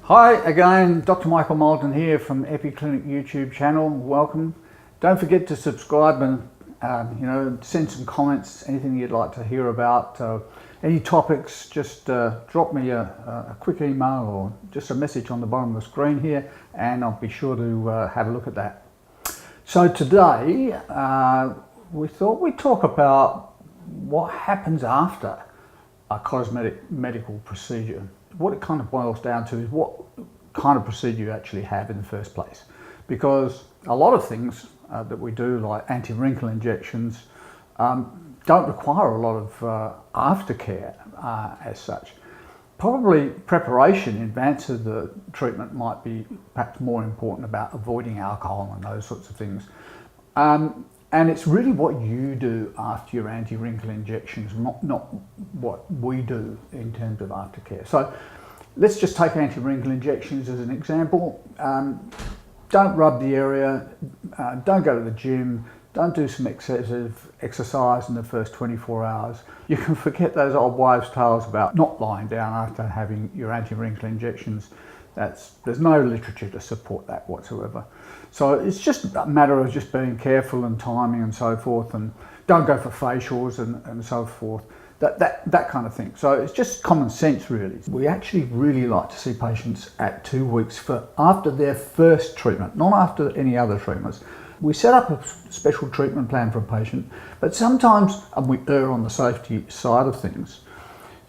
Hi again, Dr. Michael Moulton here from Epiclinic YouTube channel. Welcome. Don't forget to subscribe and send some comments, anything you'd like to hear about, any topics. Just drop me a quick email or just a message on the bottom of the screen here, and I'll be sure to have a look at that. So today we thought we'd talk about what happens after a cosmetic medical procedure. What it kind of boils down to is what kind of procedure you actually have in the first place. Because a lot of things that we do, like anti-wrinkle injections, don't require a lot of aftercare as such. Probably preparation in advance of the treatment might be perhaps more important about avoiding alcohol and those sorts of things. And it's really what you do after your anti-wrinkle injections, not what we do in terms of aftercare. So let's just take anti-wrinkle injections as an example. Don't rub the area, don't go to the gym, don't do some excessive exercise in the first 24 hours. You can forget those old wives' tales about not lying down after having your anti-wrinkle injections. There's no literature to support that whatsoever. So it's just a matter of just being careful and timing and so forth, and don't go for facials and so forth, that kind of thing. So it's just common sense really. We actually really like to see patients at 2 weeks after their first treatment, not after any other treatments. We set up a special treatment plan for a patient, but sometimes, and we err on the safety side of things,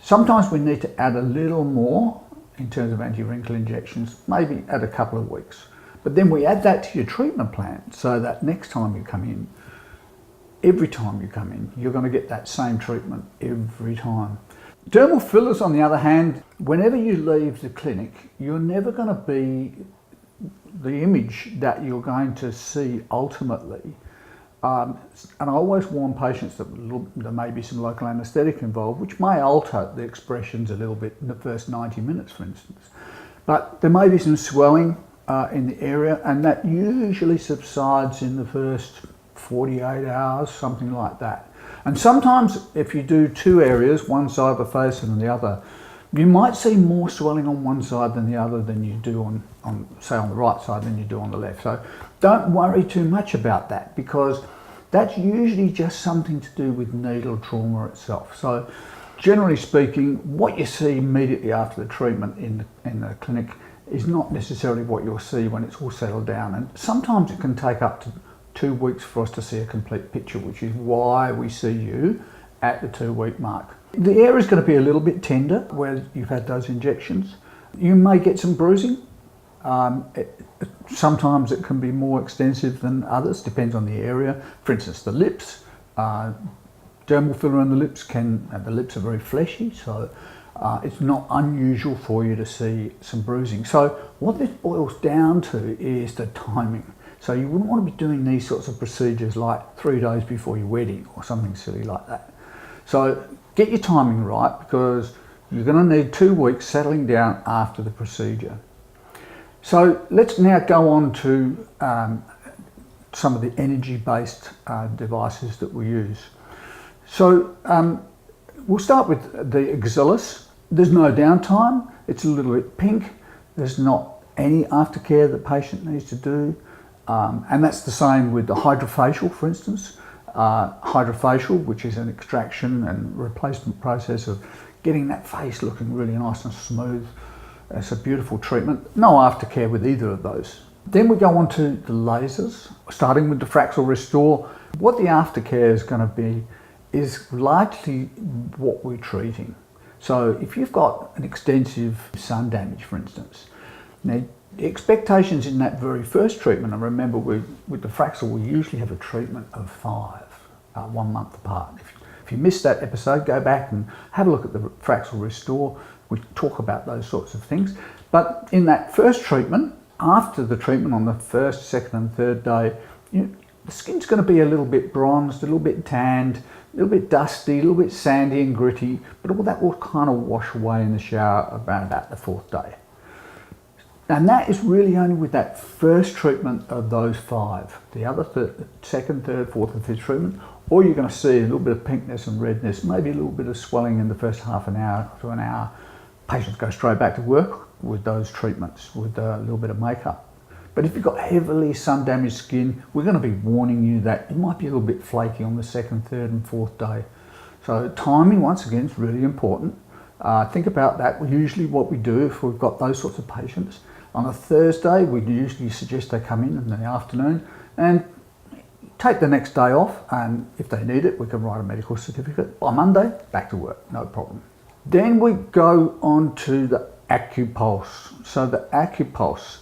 sometimes we need to add a little more in terms of anti-wrinkle injections, maybe at a couple of weeks. But then we add that to your treatment plan so that next time you come in, every time you come in, you're going to get that same treatment every time. Dermal fillers, on the other hand, whenever you leave the clinic, you're never going to be the image that you're going to see ultimately. And I always warn patients that there may be some local anaesthetic involved, which may alter the expressions a little bit in the first 90 minutes, for instance. But there may be some swelling in the area, and that usually subsides in the first 48 hours, something like that. And sometimes if you do two areas, one side of the face and the other, you might see more swelling on one side than the other than you do on say on the right side than you do on the left. So don't worry too much about that, because that's usually just something to do with needle trauma itself. So generally speaking, what you see immediately after the treatment in the clinic is not necessarily what you'll see when it's all settled down. And sometimes it can take up to 2 weeks for us to see a complete picture, which is why we see you at the 2 week mark. The area is going to be a little bit tender where you've had those injections. You may get some bruising. Sometimes it can be more extensive than others, depends on the area. For instance, the lips, dermal filler in the lips the lips are very fleshy, so it's not unusual for you to see some bruising. So what this boils down to is the timing. So you wouldn't want to be doing these sorts of procedures like 3 days before your wedding or something silly like that. So get your timing right, because you're going to need 2 weeks settling down after the procedure. So let's now go on to some of the energy-based devices that we use. So we'll start with the Axillus. There's no downtime. It's a little bit pink. There's not any aftercare the patient needs to do. And that's the same with the hydrofacial, for instance. Hydrofacial, which is an extraction and replacement process of getting that face looking really nice and smooth. It's a beautiful treatment. No aftercare with either of those. Then we go on to the lasers, starting with the Fraxel Restore. What the aftercare is going to be is largely what we're treating. So if you've got an extensive sun damage, for instance, now the expectations in that very first treatment, and remember with the Fraxel we usually have a treatment of 5, 1 month apart. If you missed that episode, go back and have a look at the Fraxel Restore. We talk about those sorts of things. But in that first treatment, after the treatment on the first, second and third day, the skin's going to be a little bit bronzed, a little bit tanned, a little bit dusty, a little bit sandy and gritty, but all that will kind of wash away in the shower about the 4th day. And that is really only with that first treatment of those 5. The other second, third, fourth and fifth treatment, all you're going to see is a little bit of pinkness and redness, maybe a little bit of swelling in the first half an hour to an hour. Patients go straight back to work, with those treatments, with a little bit of makeup. But if you've got heavily sun damaged skin, we're going to be warning you that it might be a little bit flaky on the second, third and fourth day. So timing, once again, is really important. Think about that. Usually what we do if we've got those sorts of patients, on a Thursday, we usually suggest they come in the afternoon and take the next day off, and if they need it, we can write a medical certificate. By Monday, back to work, no problem. Then we go on to the AcuPulse. So the AcuPulse,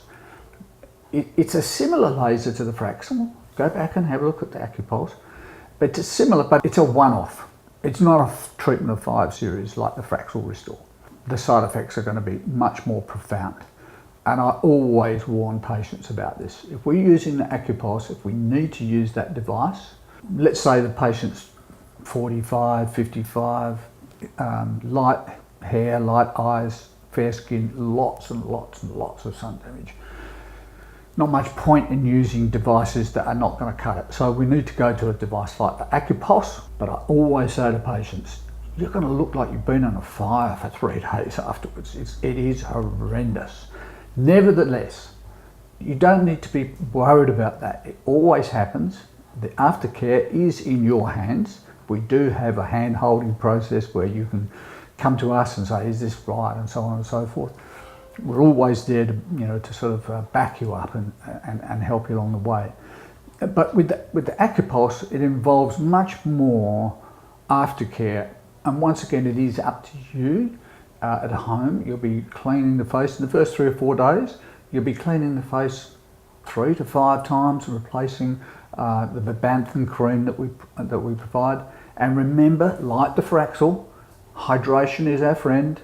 it's a similar laser to the Fraxel. Go back and have a look at the AcuPulse. But it's similar, but it's a one-off. It's not a treatment of 5 series like the Fraxel Restore. The side effects are going to be much more profound. And I always warn patients about this. If we're using the AcuPulse, if we need to use that device, let's say the patient's 45, 55, light hair, light eyes, fair skin, lots and lots and lots of sun damage. Not much point in using devices that are not going to cut it. So we need to go to a device like the AcuPulse. But I always say to patients, you're going to look like you've been on a fire for 3 days afterwards. It is horrendous. Nevertheless, you don't need to be worried about that. It always happens. The aftercare is in your hands. We do have a hand-holding process where you can come to us and say, is this right, and so on and so forth. We're always there to, to sort of back you up and help you along the way. But with the AcuPulse, it involves much more aftercare. And once again, it is up to you. At home, you'll be cleaning the face in the first 3 or 4 days. You'll be cleaning the face 3 to 5 times, replacing the banthan cream that we provide. And remember, like the Fraxel, hydration is our friend,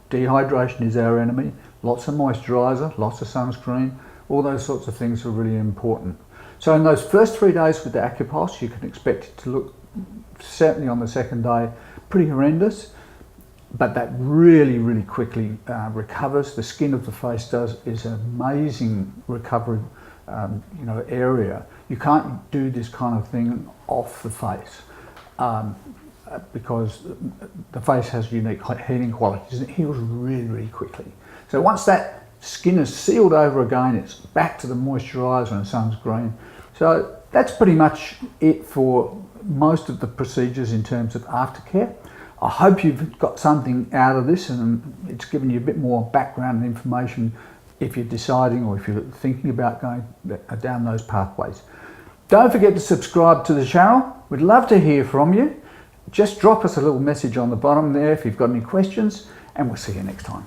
dehydration is our enemy. Lots of moisturiser, lots of sunscreen, all those sorts of things are really important. So in those first 3 days with the AcuPulse, you can expect it to look, certainly on the second day, pretty horrendous. But that really, really quickly recovers. The skin of the face is an amazing recovery, area. You can't do this kind of thing off the face because the face has unique healing qualities. It heals really, really quickly. So once that skin is sealed over again, it's back to the moisturiser and sunscreen. So that's pretty much it for most of the procedures in terms of aftercare. I hope you've got something out of this and it's given you a bit more background and information if you're deciding or if you're thinking about going down those pathways. Don't forget to subscribe to the channel. We'd love to hear from you. Just drop us a little message on the bottom there if you've got any questions, and we'll see you next time.